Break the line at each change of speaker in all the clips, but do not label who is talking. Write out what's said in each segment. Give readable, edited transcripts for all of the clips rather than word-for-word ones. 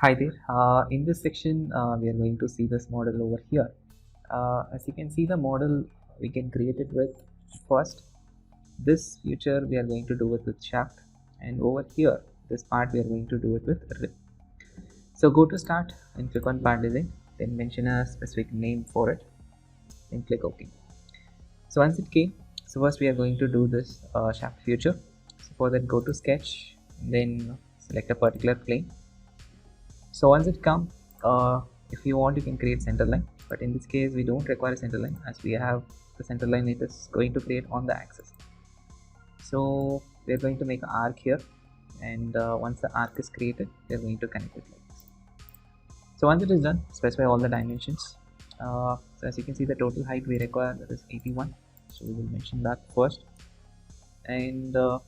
Hi there. In this section, we are going to see this model over here. As you can see, the model we can create it with first. This feature we are going to do it with shaft, and over here, this part we are going to do it with rib. So go to start and click on part design. Then mention a specific name for it, and click OK. So once it came, so first we are going to do this shaft feature. So for that, go to sketch, then select a particular plane. So once it comes, if you want, you can create center line, but in this case we don't require a center line as we have the center line it is going to create on the axis. So we're going to make an arc here, and once the arc is created, we're going to connect it like this. So once it is done, specify all the dimensions. So as you can see, the total height we require, that is 81, so we will mention that first. And the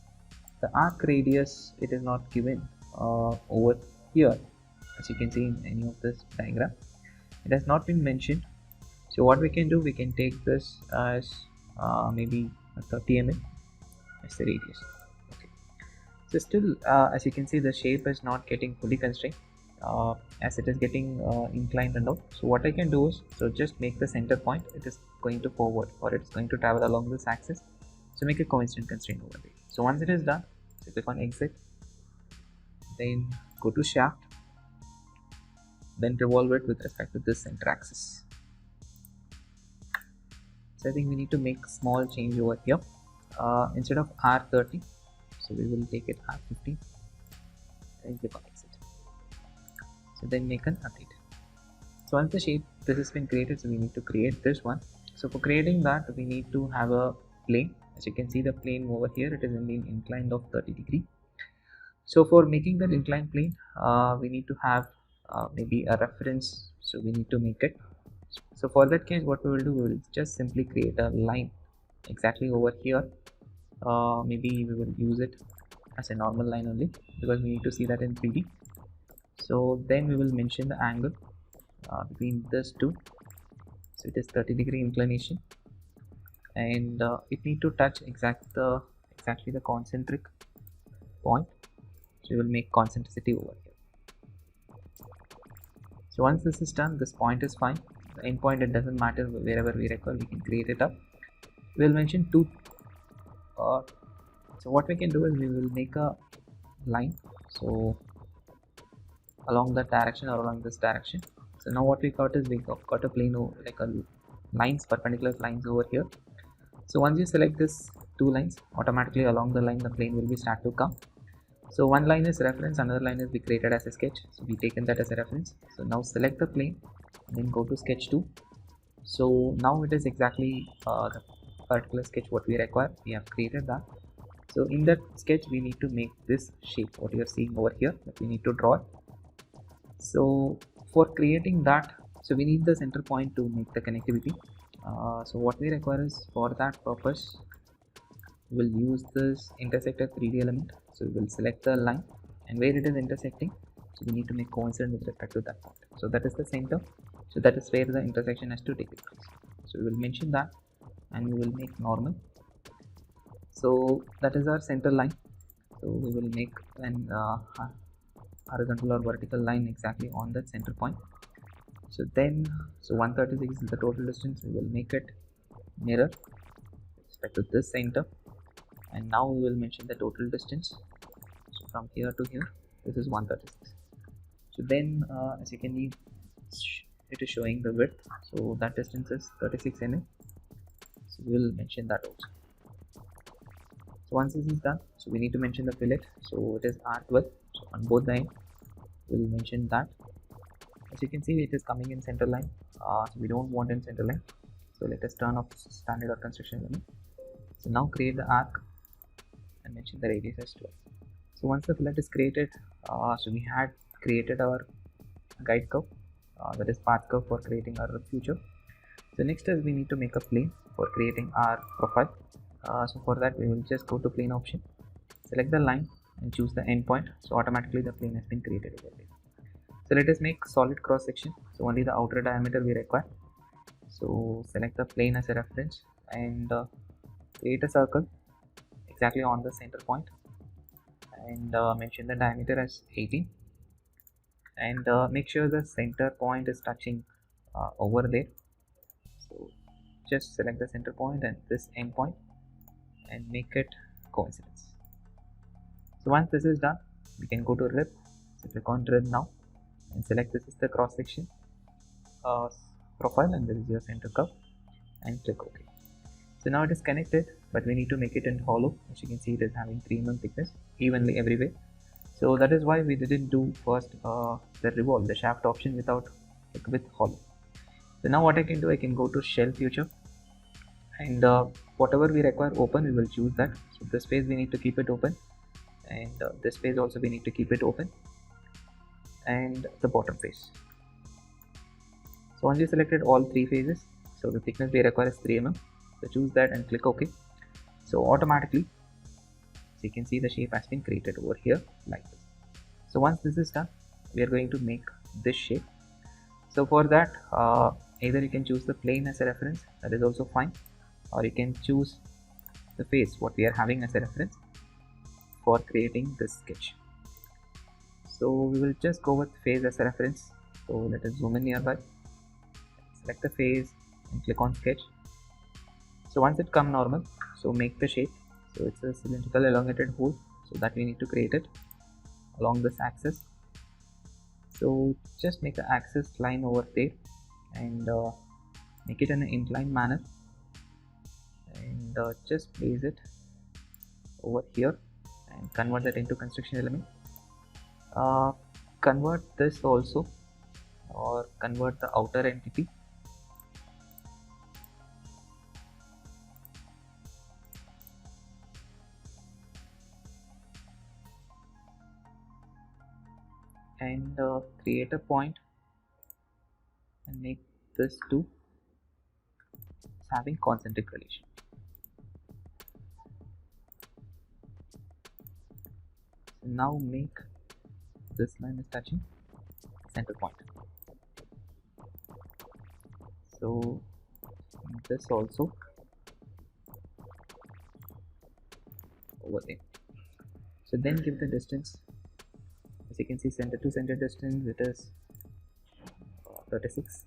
arc radius, it is not given over here, as you can see in any of this diagram. It has not been mentioned. So what we can do, we can take this as maybe 30 mm as the radius. Okay. So still, as you can see, the shape is not getting fully constrained as it is getting inclined and out. So what I can do is, so just make the center point, it is going to forward or it's going to travel along this axis. So make a coincident constraint over there. So once it is done, so click on exit, then go to shaft, then revolve it with respect to this center axis. So I think we need to make small change over here. Instead of R30, so we will take it R50 and click on exit. So then make an update. So once the shape this has been created, so we need to create this one. So for creating that, we need to have a plane. As you can see, the plane over here, it is in the inclined of 30 degree. So for making that inclined plane, we need to have maybe a reference. So we need to make it. So for that case, what we will do, we will just simply create a line exactly over here. Maybe we will use it as a normal line only because we need to see that in 3D. So then we will mention the angle between these two. So it is 30-degree inclination, and it need to touch exactly the concentric point. So we will make concentricity over here. So once this is done, this point is fine. The end point, it doesn't matter, wherever we require we can create it up. We will mention two. So what we can do is we will make a line. So along that direction or along this direction. So now what we got is we got a plane over, like a lines, perpendicular lines over here. So once you select this two lines, automatically along the line the plane will be start to come. So one line is reference, another line is we created as a sketch, so we taken that as a reference. So now select the plane, then go to sketch 2. So now it is exactly the particular sketch what we require. We have created that. So in that sketch we need to make this shape what you are seeing over here, that we need to draw it. So for creating that, so we need the center point to make the connectivity. So what we require is, for that purpose, we will use this intersector 3D element. So we will select the line, and where it is intersecting, so we need to make coincident with respect to that point. So that is the center. So that is where the intersection has to take place. So we will mention that, and we will make normal. So that is our center line. So we will make an horizontal or vertical line exactly on that center point. So then, so 136 is the total distance. We will make it mirror with respect to this center, and now we will mention the total distance. So from here to here, this is 136. So then, as you can see, it is showing the width. So that distance is 36 mm. So we will mention that also. So once this is done, so we need to mention the fillet. So it is R12. So on both the ends, we will mention that. As you can see, it is coming in center line. So we don't want in center line. So let us turn off standard or construction element. So now create the arc and mention the radius as 12. So once the fillet is created, so we had created our guide curve, that is path curve for creating our future. So next is we need to make a plane for creating our profile. So for that we will just go to plane option, select the line and choose the endpoint. So automatically the plane has been created over there. So let us make solid cross section. So only the outer diameter we require. So select the plane as a reference and create a circle exactly on the center point, and mention the diameter as 18, and make sure the center point is touching over there. So just select the center point and this end point and make it coincidence. So once this is done, we can go to rib. So click on rib now and select this is the cross section profile, and this is your center curve, and click OK. So now it is connected, but we need to make it in hollow. As you can see, it is having 3 mm thickness evenly everywhere. So that is why we didn't do first the revolve, the shaft option with hollow. So now what I can do, I can go to shell future, and whatever we require open, we will choose that. So this phase we need to keep it open, and this phase also we need to keep it open, and the bottom face. So once you selected all 3 phases, so the thickness we require is 3 mm. So choose that and click OK. So automatically, so you can see the shape has been created over here like this. So once this is done, we are going to make this shape. So for that, either you can choose the plane as a reference, that is also fine, or you can choose the face what we are having as a reference for creating this sketch. So we will just go with face as a reference. So let us zoom in nearby, select the face and click on sketch. So once it come normal, so make the shape. So it's a cylindrical elongated hole, so that we need to create it along this axis. So just make the axis line over there and make it in an inclined manner, and just place it over here and convert that into construction element. Convert this also, or convert the outer entity. And create a point and make this two having concentric relation. So now make this line is touching center point. So this also over there. So then give the distance. As you can see, center to center distance, it is 36,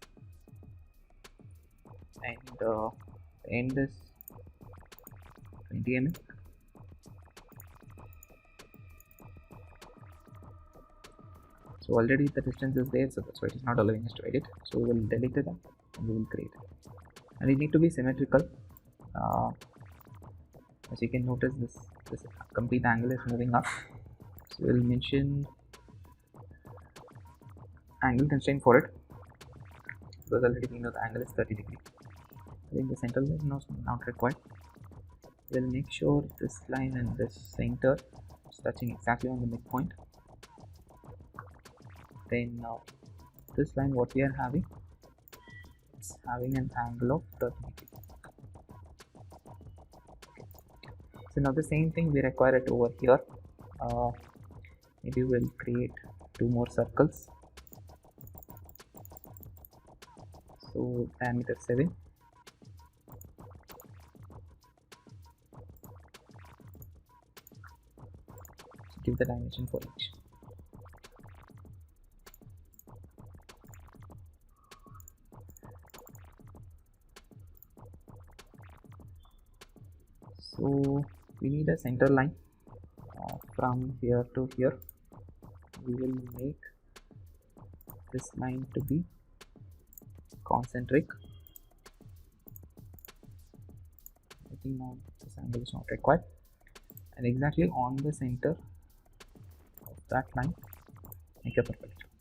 and end is 20 mm. So already the distance is there, so that's why it is not allowing us to edit. So we will delete it and we will create it, and it need to be symmetrical. As you can notice, this complete angle is moving up. So we will mention angle constraint for it, because already we know the angle is 30 degrees. I think the center line is not required. We'll make sure this line and this center is touching exactly on the midpoint. Then now this line what we are having, it's having an angle of 30 degrees. So now the same thing we require it over here. Maybe we'll create 2 more circles. So diameter 7. Give the dimension for each. So we need a center line from here to here. We will make this line to be concentric. I think now this angle is not required, and exactly on the center of that line make a perpendicular.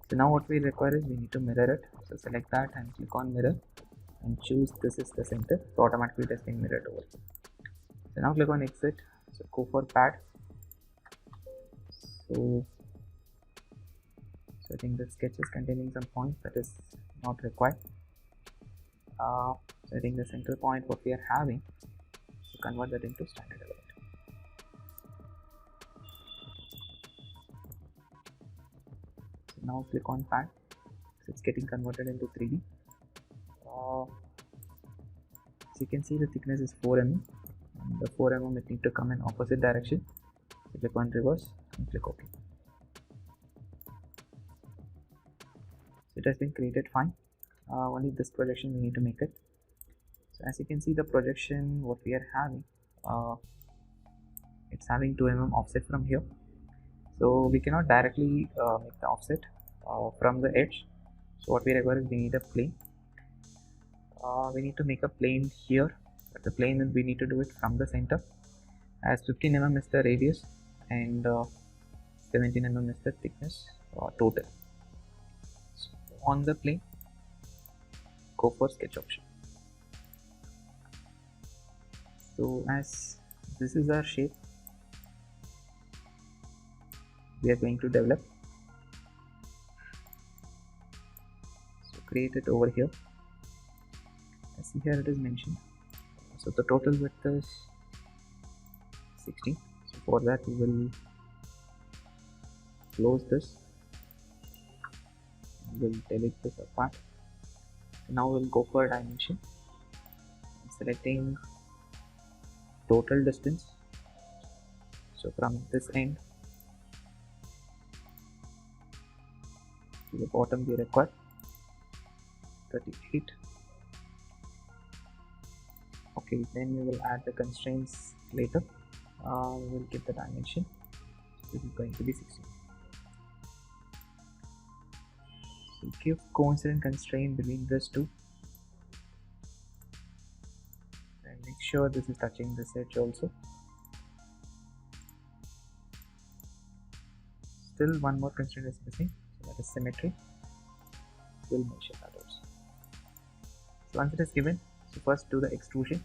So now what we require is we need to mirror it. So select that and click on mirror and choose this is the center. So automatically it has been mirrored over here. So now click on exit. So go for pad. So I think the sketch is containing some points that is not required. So I think the center point what we are having, so convert that into standard element. So now click on pad. So it's getting converted into 3D. So you can see the thickness is 4 mm, and the 4 mm it need to come in opposite direction. So click on reverse and click OK. it has been created fine. Only this projection we need to make it. So as you can see, the projection what we are having, it's having 2 mm offset from here, so we cannot directly make the offset from the edge. So what we require is we need a plane. We need to make a plane here, but the plane we need to do it from the center, as 15 mm is the radius and 17 mm is the thickness total. So on the plane, go for sketch option. So as this is our shape we are going to develop, so create it over here. As see here it is mentioned, so the total width is 16. So for that we will close this, we'll delete this apart. Now we'll go for dimension, selecting total distance. So from this end to the bottom we require 38. Okay, then we will add the constraints later. We will give the dimension. This is going to be 16. So give coincident constraint between these two, and make sure this is touching this edge also. Still one more constraint is missing, so that is symmetry. We'll measure that also. So once it is given, so first do the extrusion.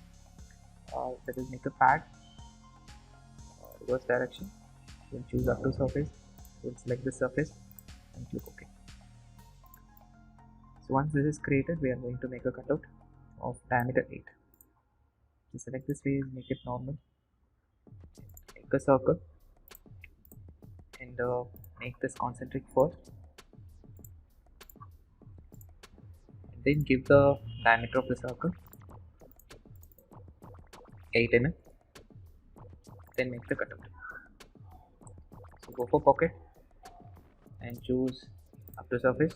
That is make a pad, reverse direction. We'll choose up to surface. We'll select the surface and click OK. So once this is created, we are going to make a cutout of diameter 8. So select this face, make it normal, make a circle, and make this concentric first, and then give the diameter of the circle 8 mm, then make the cutout. So go for pocket and choose up to surface,